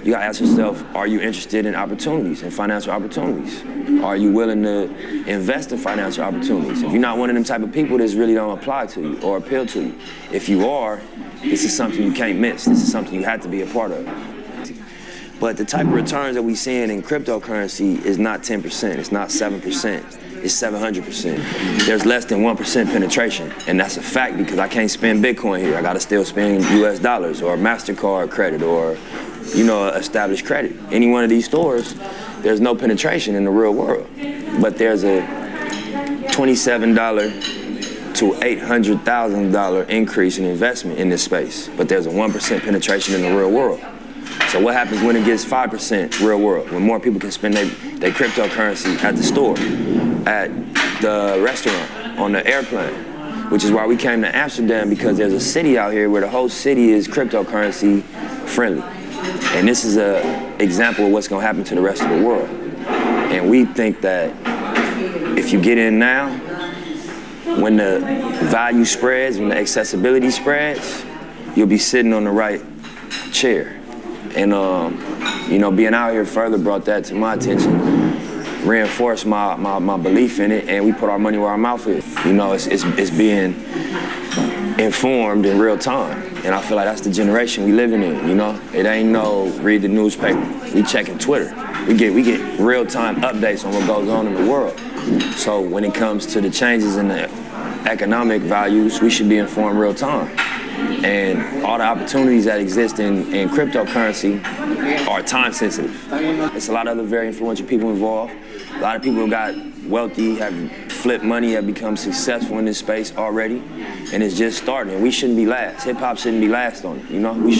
you gotta ask yourself, are you interested in opportunities, in financial opportunities? Are you willing to invest in financial opportunities? If you're not one of them type of people, this really don't apply to you or appeal to you. If you are, this is something you can't miss. This is something you have to be a part of. But the type of returns that we're seeing in cryptocurrency is not 10%, it's not 7%. It's 700%. There's less than 1% penetration, and that's a fact because I can't spend Bitcoin here. I gotta still spend US dollars or MasterCard credit or, you know, established credit. Any one of these stores, there's no penetration in the real world. But there's a $27 to $800,000 increase in investment in this space, but there's a 1% penetration in the real world. So what happens when it gets 5% real world, when more people can spend their cryptocurrency at the store, at the restaurant, on the airplane, which is why we came to Amsterdam, because there's a city out here where the whole city is cryptocurrency friendly. And this is an example of what's gonna happen to the rest of the world. And we think that if you get in now, when the value spreads, when the accessibility spreads, you'll be sitting on the right chair. And you know, being out here further brought that to my attention, reinforced my belief in it, and we put our money where our mouth is. You know, it's being informed in real time, and I feel like that's the generation we living in. You know, it ain't no read the newspaper. We checking Twitter. We get real time updates on what goes on in the world. So when it comes to the changes in the economic values, we should be informed real time. And all the opportunities that exist in cryptocurrency are time sensitive. It's a lot of other very influential people involved. A lot of people who got wealthy, have flipped money, have become successful in this space already. And it's just starting. And we shouldn't be last. Hip hop shouldn't be last on it, you know? We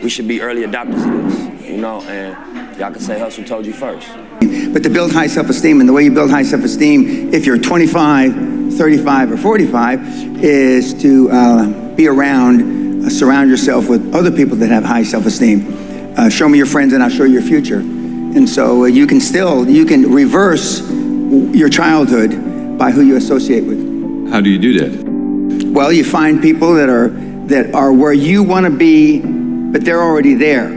should be early adopters of this, you know? And y'all can say Hustle told you first. But to build high self-esteem, and the way you build high self-esteem, if you're 25, 35, or 45, is to be around, surround yourself with other people that have high self-esteem. Show me your friends and I'll show you your future. And so you can reverse your childhood by who you associate with. How do you do that? Well, you find people that are where you want to be, but they're already there.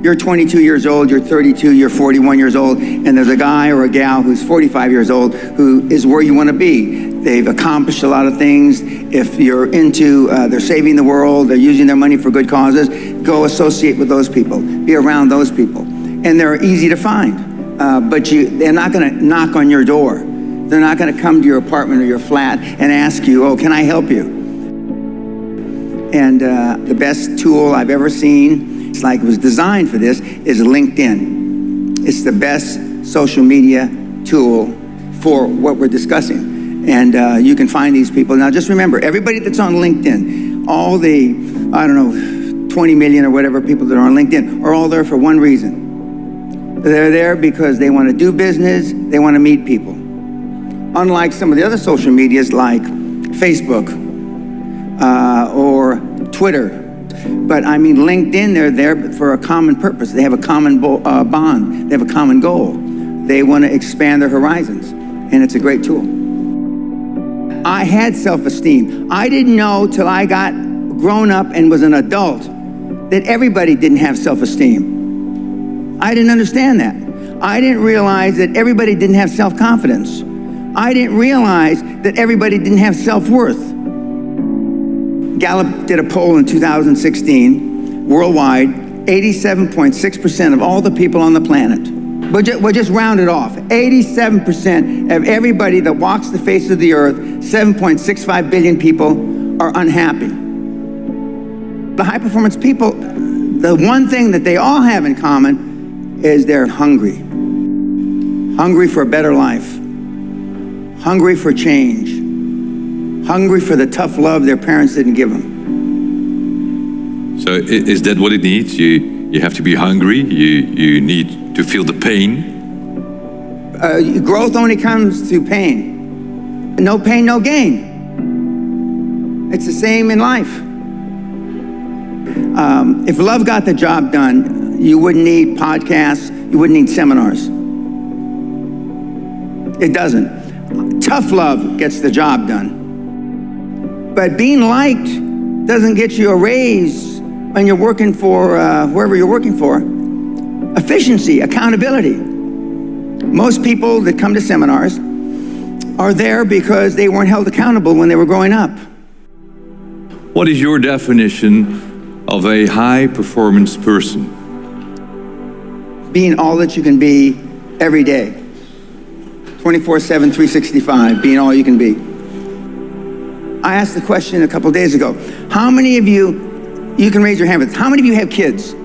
You're 22 years old, you're 32, you're 41 years old, and there's a guy or a gal who's 45 years old who is where you want to be. They've accomplished a lot of things. If you're into, they're saving the world, they're using their money for good causes, go associate with those people, be around those people. And they're easy to find, but they're not gonna knock on your door. They're not gonna come to your apartment or your flat and ask you, oh, can I help you? And the best tool I've ever seen, it's like it was designed for this, is LinkedIn. It's the best social media tool for what we're discussing. And you can find these people. Now just remember, everybody that's on LinkedIn, all the, I don't know, 20 million or whatever people that are on LinkedIn are all there for one reason. They're there because they want to do business, they want to meet people. Unlike some of the other social medias like Facebook or Twitter. But I mean, LinkedIn, they're there for a common purpose. They have a common bond. They have a common goal. They want to expand their horizons, and it's a great tool. I had self-esteem. I didn't know till I got grown up and was an adult that everybody didn't have self-esteem. I didn't understand that. I didn't realize that everybody didn't have self-confidence. I didn't realize that everybody didn't have self-worth. Gallup did a poll in 2016, worldwide, 87.6% of all the people on the planet. We'll just round it off. 87% of everybody that walks the face of the earth, 7.65 billion people, are unhappy. The high performance people, the one thing that they all have in common is they're hungry. Hungry for a better life. Hungry for change. Hungry for the tough love their parents didn't give them. So is that what it needs? You have to be hungry, you need to feel the pain? Growth only comes through pain. No pain, no gain. It's the same in life. If love got the job done, you wouldn't need podcasts, you wouldn't need seminars. It doesn't. Tough love gets the job done. But being liked doesn't get you a raise when you're working for whoever you're working for. Efficiency, accountability. Most people that come to seminars are there because they weren't held accountable when they were growing up. What is your definition of a high-performance person? Being all that you can be every day. 24/7, 365, being all you can be. I asked the question a couple days ago. How many of you can raise your hand, but how many of you have kids?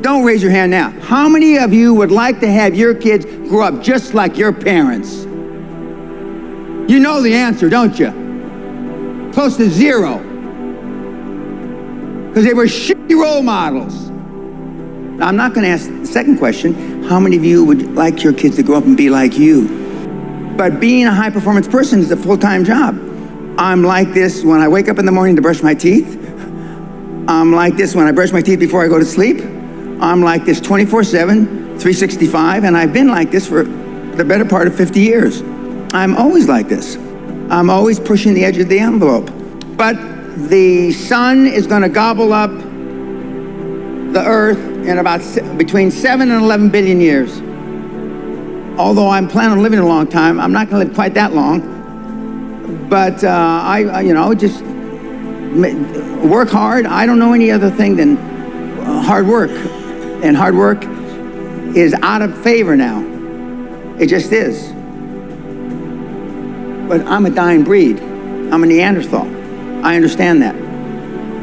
Don't raise your hand now. How many of you would like to have your kids grow up just like your parents? You know the answer, don't you? Close to zero. Because they were shitty role models. Now, I'm not going to ask the second question. How many of you would like your kids to grow up and be like you? But being a high-performance person is a full-time job. I'm like this when I wake up in the morning to brush my teeth. I'm like this when I brush my teeth before I go to sleep. I'm like this 24/7, 365, and I've been like this for the better part of 50 years. I'm always like this. I'm always pushing the edge of the envelope. But the sun is going to gobble up the earth in about between 7 and 11 billion years. Although I'm planning on living a long time, I'm not going to live quite that long. But I just work hard. I don't know any other thing than hard work. And hard work is out of favor now. It just is. But I'm a dying breed. I'm a Neanderthal. I understand that.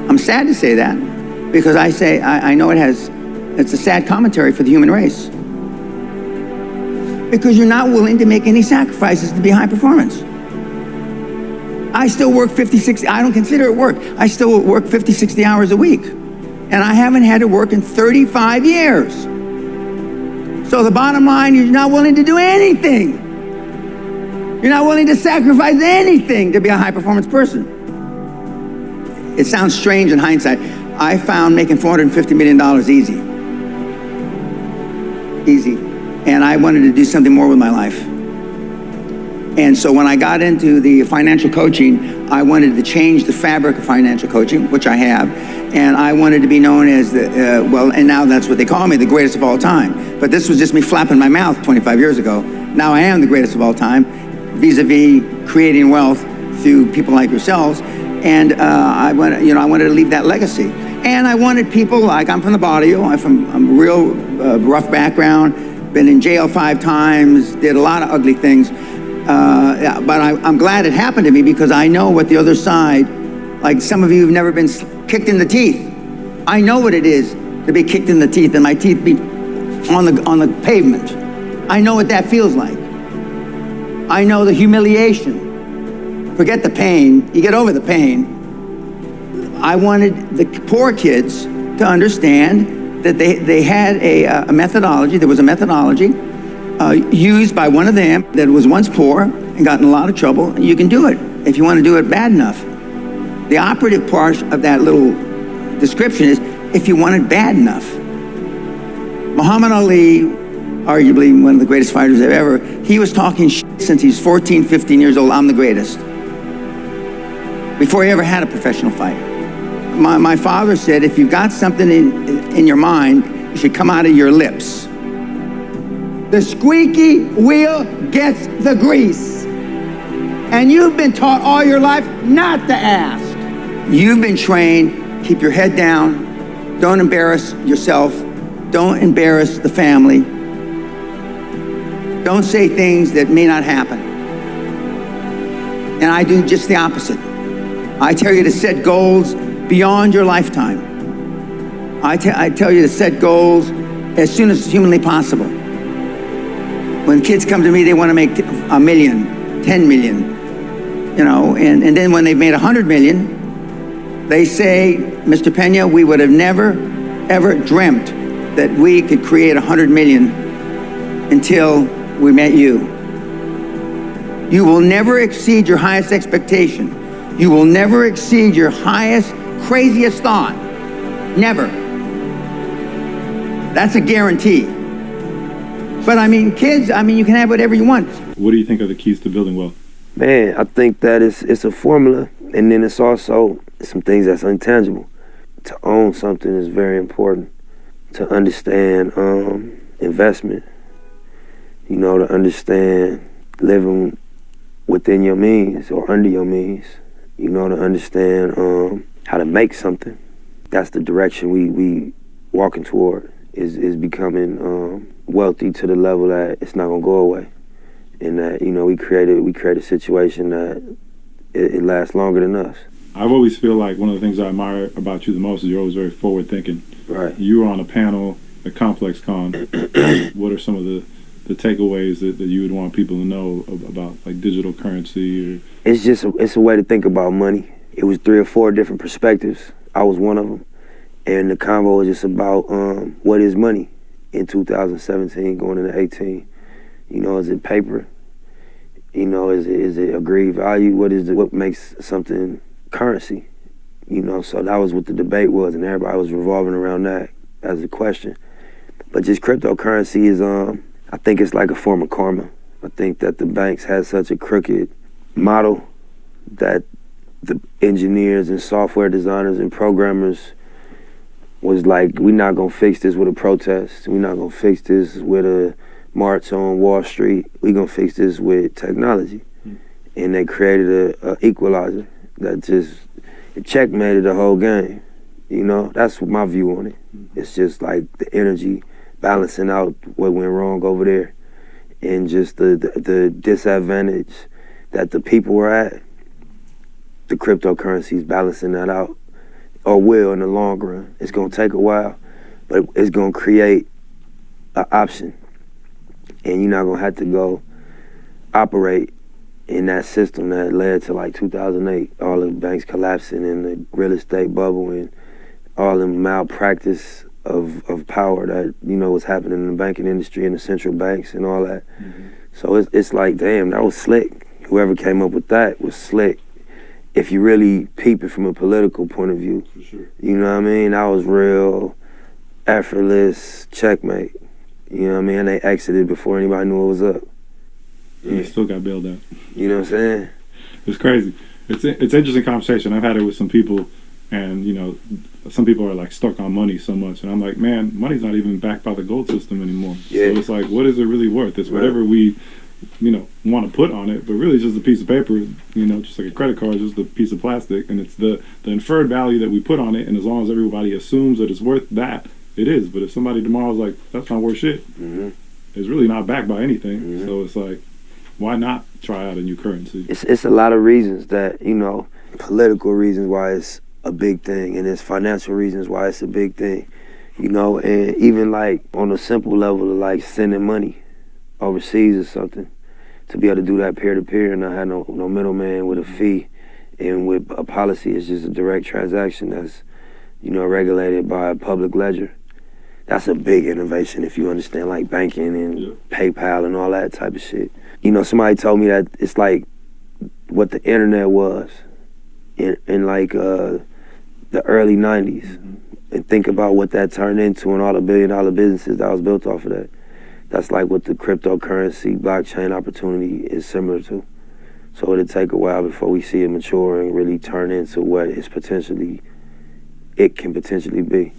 I'm sad to say that because I know it's a sad commentary for the human race. Because you're not willing to make any sacrifices to be high performance. I still work 50, 60, I don't consider it work. I still work 50, 60 hours a week. And I haven't had to work in 35 years. So the bottom line, you're not willing to do anything. You're not willing to sacrifice anything to be a high performance person. It sounds strange in hindsight. I found making $450 million easy. Easy. And I wanted to do something more with my life. And so when I got into the financial coaching, I wanted to change the fabric of financial coaching, which I have. And I wanted to be known as and now that's what they call me, the greatest of all time. But this was just me flapping my mouth 25 years ago. Now I am the greatest of all time, vis-a-vis creating wealth through people like yourselves. And I wanted to leave that legacy. And I wanted people like, I'm from the barrio, I'm a real rough background, been in jail 5 times, did a lot of ugly things. But I'm glad it happened to me because I know what the other side, like some of you have never been kicked in the teeth. I know what it is to be kicked in the teeth and my teeth be on the pavement. I know what that feels like. I know the humiliation. Forget the pain, you get over the pain. I wanted the poor kids to understand that they had a methodology, there was a methodology used by one of them that was once poor and got in a lot of trouble. You can do it if you want to do it bad enough. The operative part of that little description is if you want it bad enough. Muhammad Ali, arguably one of the greatest fighters ever, he was talking shit since he's 14, 15 years old, I'm the greatest. Before he ever had a professional fight. My father said, if you've got something in your mind, it should come out of your lips. The squeaky wheel gets the grease. And you've been taught all your life not to ask. You've been trained, keep your head down, don't embarrass yourself, don't embarrass the family, don't say things that may not happen. And I do just the opposite. I tell you to set goals beyond your lifetime. I tell you to set goals as soon as humanly possible. When kids come to me, they want to make $1 million, 10 million, and then when they've made 100 million, they say, Mr. Pena, we would have never, ever dreamt that we could create 100 million until we met you. You will never exceed your highest expectation. You will never exceed your highest, craziest thought. Never. That's a guarantee. But kids, you can have whatever you want. What do you think are the keys to building wealth? Man, I think that it's a formula, and then it's also some things that's intangible. To own something is very important. to understand investment, you know, to understand living within your means or under your means, you know, to understand how to make something. That's the direction we walking toward, is becoming wealthy to the level that it's not gonna go away. And that, you know, we create a situation that it lasts longer than us. I've always feel like one of the things I admire about you the most is you're always very forward thinking. Right. You were on a panel at ComplexCon. What are some of the takeaways that you would want people to know about, like, digital currency? Or It's a way to think about money. It was 3 or 4 different perspectives. I was one of them. And the convo was just about what is money in 2017 going into 18. You know, is it paper? You know, is it agreed value? What makes something currency? You know, so that was what the debate was, and everybody was revolving around that as a question. But just cryptocurrency is, I think it's like a form of karma. I think that the banks had such a crooked model that the engineers and software designers and programmers was like, we're not gonna fix this with a protest. We're not gonna fix this with a march on Wall Street. We're gonna fix this with technology. And they created a equalizer that just, it checkmated the whole game. You know, that's my view on it. It's just like the energy balancing out what went wrong over there, and just the disadvantage that the people were at. The cryptocurrency is balancing that out, or will in the long run. It's gonna take a while, but it's gonna create an option, and you're not gonna have to go operate in that system that led to like 2008, all the banks collapsing and the real estate bubble and all the malpractice of power that, you know, was happening in the banking industry and the central banks and all that. Mm-hmm. So it's like, damn, that was slick. Whoever came up with that was slick. If you really peep it from a political point of view, for sure. You know what I mean? That was real effortless checkmate. You know what I mean? They exited before anybody knew what was up. And they still got bailed out. You know what I'm saying? It's crazy. It's interesting conversation. I've had it with some people, and, you know, some people are like stuck on money so much, and I'm like, man, money's not even backed by the gold system anymore. Yeah. So it's like, what is it really worth? It's whatever we, you know, want to put on it, but really it's just a piece of paper, you know, just like a credit card, just a piece of plastic, and it's the inferred value that we put on it, and as long as everybody assumes that it's worth that, it is. But if somebody tomorrow's like, that's not worth shit, it's really not backed by anything. So it's like, why not try out a new currency? It's a lot of reasons that, you know, political reasons why it's a big thing, and it's financial reasons why it's a big thing, you know, and even like on a simple level of like sending money overseas or something, to be able to do that peer-to-peer and not have no middleman with a fee, and with a policy, it's just a direct transaction that's, you know, regulated by a public ledger. That's a big innovation if you understand like banking and PayPal and all that type of shit. You know, somebody told me that it's like what the internet was in like the early 90s. And think about what that turned into and all the billion-dollar businesses that was built off of that. That's like what the cryptocurrency, blockchain opportunity is similar to. So it'll take a while before we see it mature and really turn into what it can potentially be.